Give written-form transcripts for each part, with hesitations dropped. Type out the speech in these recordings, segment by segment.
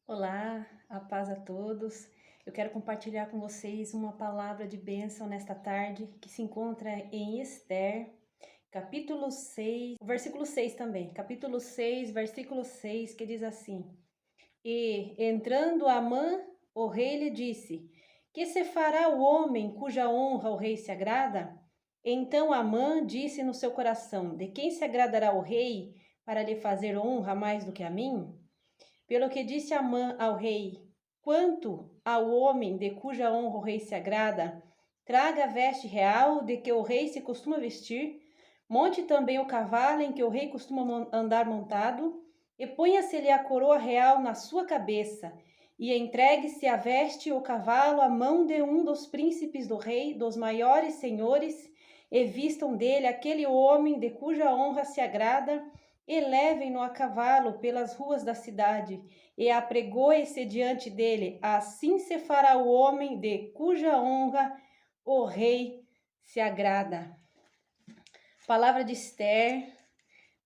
Olá, a paz a todos. Eu quero compartilhar com vocês uma palavra de bênção nesta tarde, que se encontra em Esther, capítulo 6, versículo 6 também. Capítulo 6, versículo 6, que diz assim: E, entrando Amã, o rei lhe disse: Que se fará o homem cuja honra o rei se agrada? Então Amã disse no seu coração: De quem se agradará o rei para lhe fazer honra mais do que a mim? Pelo que disse Amã ao rei: Quanto ao homem de cuja honra o rei se agrada, traga a veste real de que o rei se costuma vestir, monte também o cavalo em que o rei costuma andar montado, e ponha-se-lhe a coroa real na sua cabeça, e entregue-se a veste e o cavalo à mão de um dos príncipes do rei, dos maiores senhores, e vistam dele aquele homem de cuja honra se agrada, e levem-no a cavalo pelas ruas da cidade, e apregoe-se diante dele. Assim se fará o homem de cuja honra o rei se agrada. Palavra de Esther,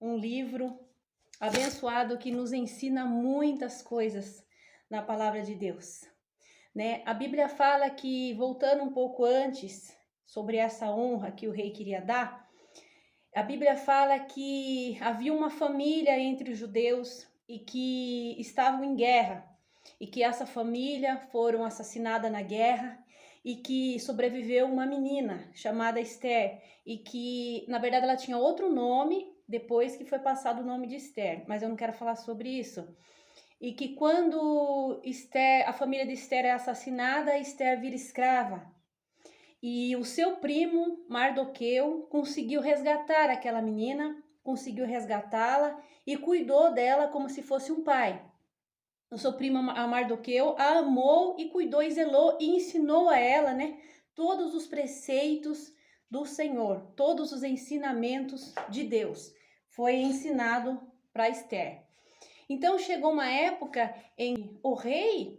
um livro abençoado que nos ensina muitas coisas na palavra de Deus, né? A Bíblia fala que, voltando um pouco antes, sobre essa honra que o rei queria dar, a Bíblia fala que havia uma família entre os judeus e que estavam em guerra, e que essa família foram assassinada na guerra, e que sobreviveu uma menina chamada Esther, e que na verdade ela tinha outro nome depois que foi passado o nome de Esther, mas eu não quero falar sobre isso. E que quando a família de Esther é assassinada, Esther vira escrava. E o seu primo, Mardoqueu, conseguiu resgatar aquela menina, conseguiu resgatá-la e cuidou dela como se fosse um pai. O seu primo Mardoqueu a amou e cuidou e zelou e ensinou a ela, né, todos os preceitos do Senhor, todos os ensinamentos de Deus. Foi ensinado para Esther. Então chegou uma época em que o rei,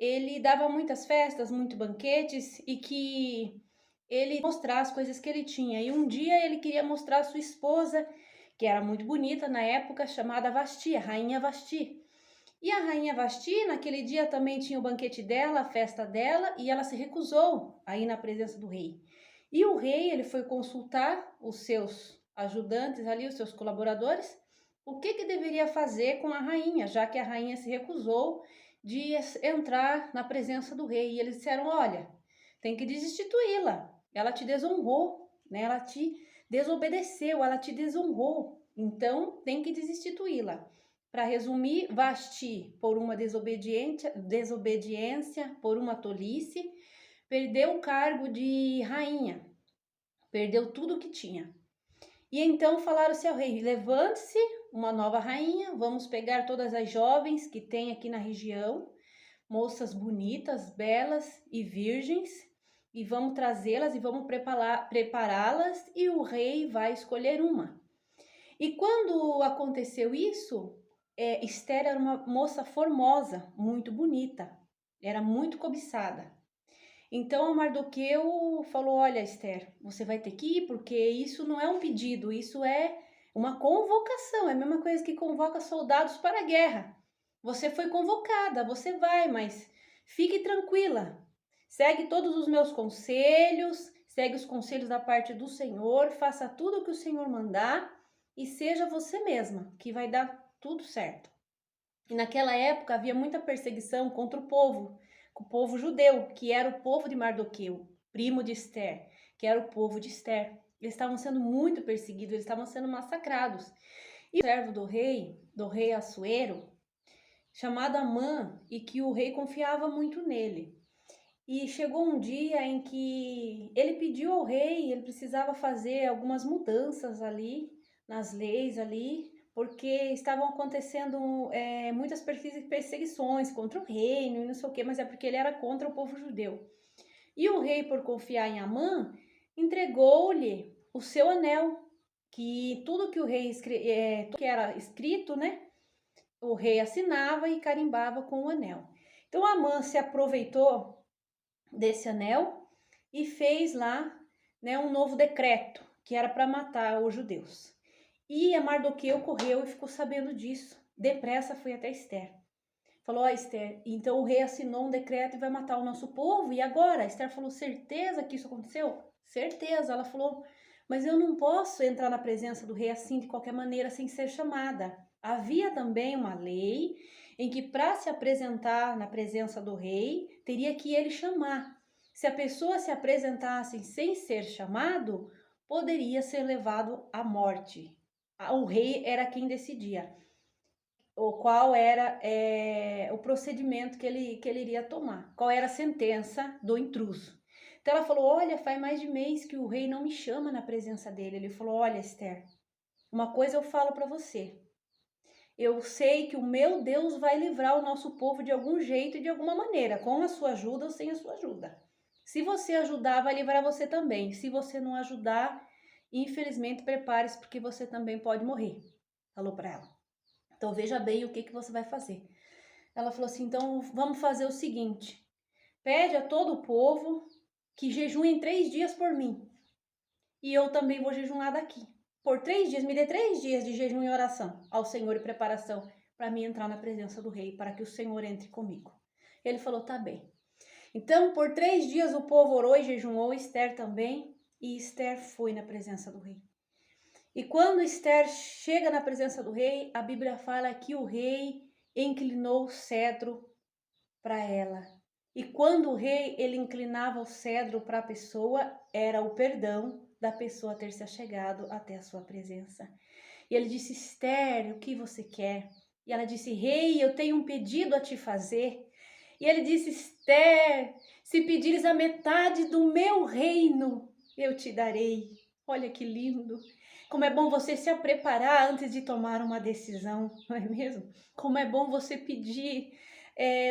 ele dava muitas festas, muitos banquetes, e que ele mostrar as coisas que ele tinha. E um dia ele queria mostrar a sua esposa, que era muito bonita na época, chamada Vasti, a rainha Vasti. E a rainha Vasti, naquele dia também tinha o banquete dela, a festa dela, e ela se recusou a ir na presença do rei. E o rei, ele foi consultar os seus ajudantes ali, os seus colaboradores, o que deveria fazer com a rainha, já que a rainha se recusou de entrar na presença do rei. E eles disseram: olha, tem que destituí-la, ela te desonrou, né? Ela te desobedeceu, ela te desonrou, então tem que destituí-la. Para resumir, Vasti, por uma desobediência, por uma tolice, perdeu o cargo de rainha, perdeu tudo o que tinha. E então falaram-se ao rei: levante-se uma nova rainha, vamos pegar todas as jovens que tem aqui na região, moças bonitas, belas e virgens, e vamos trazê-las e vamos prepará-las, e o rei vai escolher uma. E quando aconteceu isso, Esther era uma moça formosa, muito bonita, era muito cobiçada. Então Mardoqueu falou: olha, Esther, você vai ter que ir, porque isso não é um pedido, isso é uma convocação, é a mesma coisa que convoca soldados para a guerra. Você foi convocada, você vai, mas fique tranquila, segue todos os meus conselhos, segue os conselhos da parte do Senhor, faça tudo o que o Senhor mandar e seja você mesma, que vai dar tudo certo. E naquela época havia muita perseguição contra o povo judeu, que era o povo de Mardoqueu, primo de Esther, que era o povo de Esther. Eles estavam sendo muito perseguidos, eles estavam sendo massacrados. E o servo do rei Assuero, chamado Amã, e que o rei confiava muito nele. E chegou um dia em que ele pediu ao rei, ele precisava fazer algumas mudanças ali, nas leis ali, porque estavam acontecendo muitas perseguições contra o reino e não sei o que, mas é porque ele era contra o povo judeu. E o rei, por confiar em Amã, entregou-lhe o seu anel, que tudo que o rei que era escrito, né, o rei assinava e carimbava com o anel. Então Amã se aproveitou desse anel e fez lá, né, um novo decreto que era para matar os judeus. E a Mardoqueu correu e ficou sabendo disso. Depressa foi até Esther. Falou, ó, Esther, então o rei assinou um decreto e vai matar o nosso povo. E agora? A Esther falou, certeza que isso aconteceu? Certeza. Ela falou, mas eu não posso entrar na presença do rei assim de qualquer maneira, sem ser chamada. Havia também uma lei em que para se apresentar na presença do rei, teria que ele chamar. Se a pessoa se apresentasse sem ser chamado, poderia ser levado à morte. O rei era quem decidia o qual era o procedimento que ele iria tomar, qual era a sentença do intruso. Então ela falou, olha, faz mais de mês que o rei não me chama na presença dele. Ele falou, olha, Esther, uma coisa eu falo para você, eu sei que o meu Deus vai livrar o nosso povo de algum jeito e de alguma maneira, com a sua ajuda ou sem a sua ajuda. Se você ajudar, vai livrar você também. Se você não ajudar, infelizmente, prepare-se porque você também pode morrer. Falou para ela. Então veja bem o que você vai fazer. Ela falou assim, então vamos fazer o seguinte, pede a todo o povo que jejuem 3 dias por mim. E eu também vou jejuar daqui. Por 3 dias, me dê 3 dias de jejum e oração ao Senhor e preparação para mim entrar na presença do rei, para que o Senhor entre comigo. Ele falou, tá bem. Então, por 3 dias o povo orou e jejuou, Esther também, e Esther foi na presença do rei. E quando Esther chega na presença do rei, a Bíblia fala que o rei inclinou o cedro para ela. E quando o rei ele inclinava o cedro para a pessoa, era o perdão da pessoa ter se achegado até a sua presença. E ele disse, Esther, o que você quer? E ela disse, rei, eu tenho um pedido a te fazer. E ele disse, Esther, se pedires a metade do meu reino, eu te darei. Olha que lindo. Como é bom você se preparar antes de tomar uma decisão, não é mesmo? Como é bom você pedir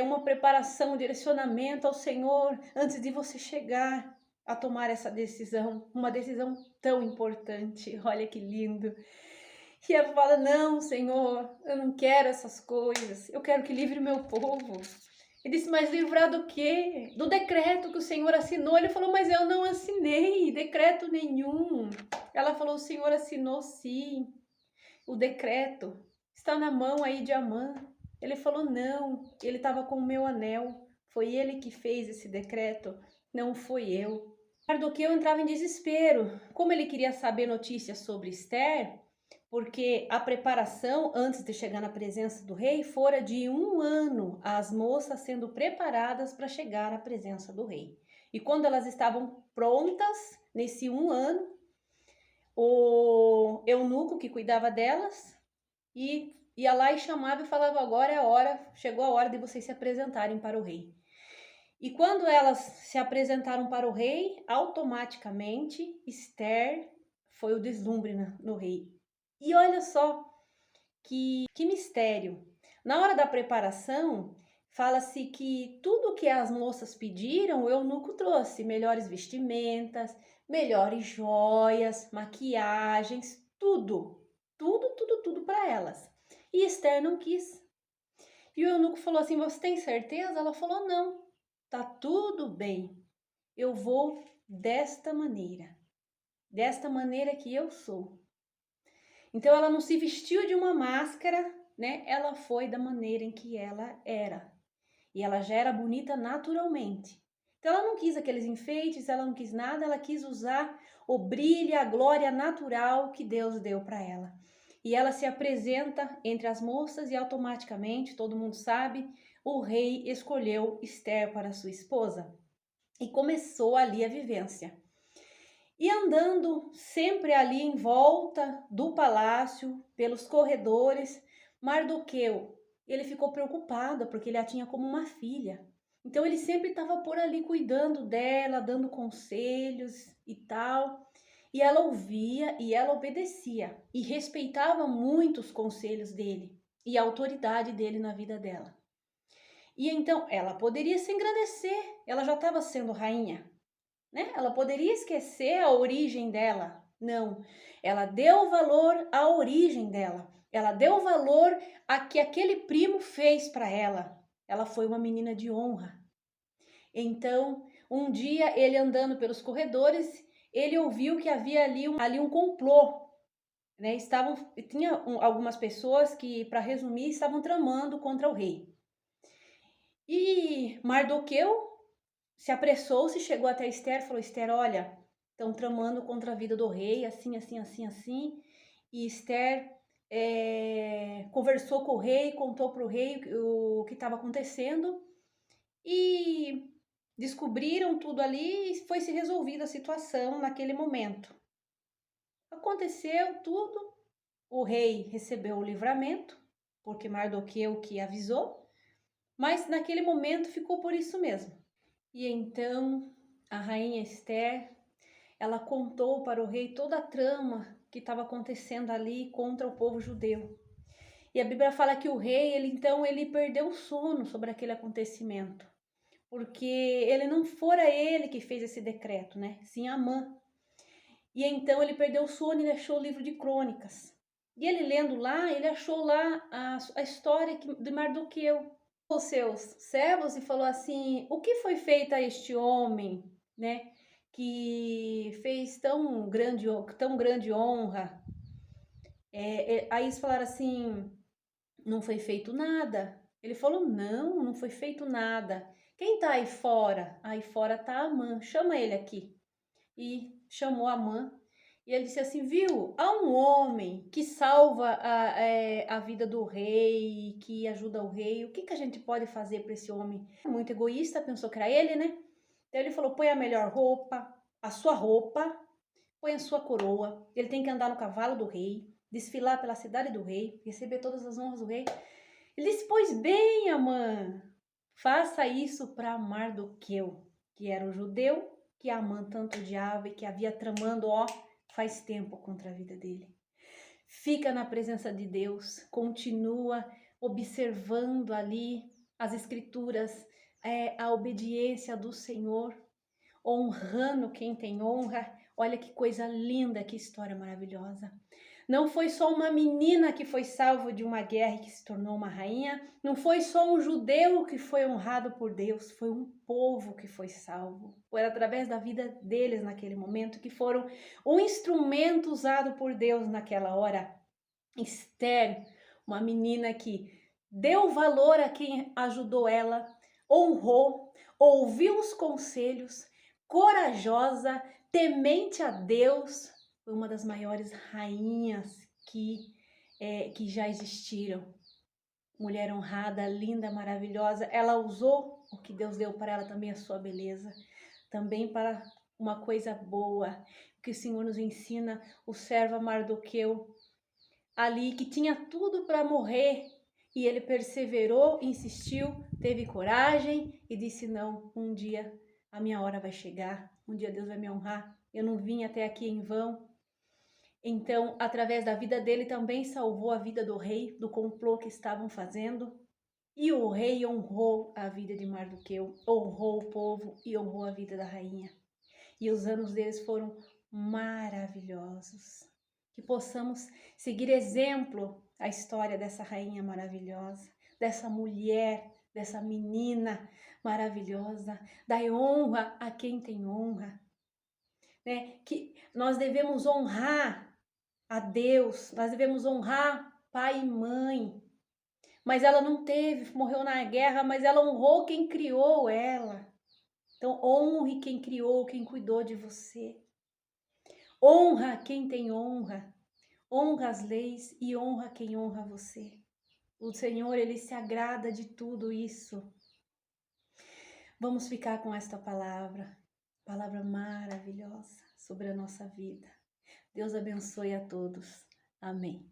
uma preparação, um direcionamento ao Senhor antes de você chegar a tomar essa decisão, uma decisão tão importante. Olha que lindo. E ela fala, não, Senhor, eu não quero essas coisas, eu quero que livre o meu povo. Ele disse, mas livrar do quê? Do decreto que o Senhor assinou. Ele falou, mas eu não assinei decreto nenhum. Ela falou, o Senhor assinou sim, o decreto. Está na mão aí de Amã. Ele falou, não, ele estava com o meu anel. Foi ele que fez esse decreto, não fui eu. Mardoqueu entrava em desespero. Como ele queria saber notícias sobre Esther, porque a preparação antes de chegar na presença do rei fora de 1 ano, as moças sendo preparadas para chegar à presença do rei. E quando elas estavam prontas, nesse 1 ano, o eunuco que cuidava delas ia lá e chamava e falava, agora é a hora, chegou a hora de vocês se apresentarem para o rei. E quando elas se apresentaram para o rei, automaticamente Esther foi o deslumbre no rei. E olha só que mistério. Na hora da preparação, fala-se que tudo que as moças pediram, o eunuco trouxe. Melhores vestimentas, melhores joias, maquiagens, tudo. Tudo para elas. E Esther não quis. E o eunuco falou assim, você tem certeza? Ela falou, não, tá tudo bem. Eu vou desta maneira que eu sou. Então ela não se vestiu de uma máscara, né? Ela foi da maneira em que ela era. E ela já era bonita naturalmente. Então ela não quis aqueles enfeites, ela não quis nada, ela quis usar o brilho, a glória natural que Deus deu para ela. E ela se apresenta entre as moças e automaticamente, todo mundo sabe, o rei escolheu Esther para sua esposa. E começou ali a vivência. E andando sempre ali em volta do palácio, pelos corredores, Mardoqueu, ele ficou preocupado porque ele a tinha como uma filha. Então ele sempre estava por ali cuidando dela, dando conselhos e tal. E ela ouvia e ela obedecia e respeitava muito os conselhos dele e a autoridade dele na vida dela. E então ela poderia se engrandecer, ela já estava sendo rainha, né? Ela poderia esquecer a origem dela. Não, ela deu valor à origem dela. Ela deu valor a que aquele primo fez para ela. Ela foi uma menina de honra. Então, um dia, ele andando pelos corredores, ele ouviu que havia ali um complô, né? Tinha algumas pessoas que, para resumir, estavam tramando contra o rei. E Mardoqueu se apressou-se, chegou até Esther, falou: Esther, olha, estão tramando contra a vida do rei, assim, assim, assim, assim. E Esther conversou com o rei, contou para o rei o que estava acontecendo e descobriram tudo ali e foi se resolvida a situação naquele momento. Aconteceu tudo, o rei recebeu o livramento, porque Mardoqueu que avisou, mas naquele momento ficou por isso mesmo. E então a rainha Esther, ela contou para o rei toda a trama que estava acontecendo ali contra o povo judeu. E a Bíblia fala que o rei, ele perdeu o sono sobre aquele acontecimento, porque ele não fora ele que fez esse decreto, né? Sim, Amã. E então ele perdeu o sono e achou o livro de crônicas. E ele lendo lá, ele achou lá a história de Mardoqueu, os seus servos, e falou assim: o que foi feito a este homem, né? Que fez tão grande honra. Aí eles falaram assim: não foi feito nada. Ele falou: não, não foi feito nada. Quem tá aí fora? Aí fora tá Amã, chama ele aqui. E chamou Amã. E ele disse assim: viu, há um homem que salva a vida do rei, que ajuda o rei. O que, que a gente pode fazer para esse homem? Muito egoísta, pensou que era ele, né? Então ele falou: põe a melhor roupa, a sua roupa, põe a sua coroa. Ele tem que andar no cavalo do rei, desfilar pela cidade do rei, receber todas as honras do rei. Ele disse: pois bem, Amã, faça isso para Mardoqueu, que era o judeu que Amã tanto odiava e que havia tramando, faz tempo contra a vida dele. Fica na presença de Deus, continua observando ali as escrituras, a obediência do Senhor, honrando quem tem honra. Olha que coisa linda, que história maravilhosa. Não foi só uma menina que foi salva de uma guerra e que se tornou uma rainha, não foi só um judeu que foi honrado por Deus, foi um povo que foi salvo. Foi através da vida deles naquele momento que foram um instrumento usado por Deus naquela hora. Esther, uma menina que deu valor a quem ajudou ela, honrou, ouviu os conselhos, corajosa, temente a Deus, foi uma das maiores rainhas que já existiram. Mulher honrada, linda, maravilhosa. Ela usou o que Deus deu para ela também, a sua beleza, também para uma coisa boa, que o Senhor nos ensina. O servo Mardoqueu, ali, que tinha tudo para morrer, e ele perseverou, insistiu, teve coragem e disse: não, um dia a minha hora vai chegar, um dia Deus vai me honrar, eu não vim até aqui em vão. Então, através da vida dele, também salvou a vida do rei, do complô que estavam fazendo. E o rei honrou a vida de Mardoqueu, honrou o povo e honrou a vida da rainha. E os anos deles foram maravilhosos. Que possamos seguir exemplo a história dessa rainha maravilhosa, dessa mulher, dessa menina maravilhosa, da honra a quem tem honra, né? Que nós devemos honrar a Deus, nós devemos honrar pai e mãe. Mas ela não teve, morreu na guerra, mas ela honrou quem criou ela. Então honre quem criou, quem cuidou de você. Honra quem tem honra. Honra as leis e honra quem honra você. O Senhor, Ele se agrada de tudo isso. Vamos ficar com esta palavra maravilhosa sobre a nossa vida. Deus abençoe a todos. Amém.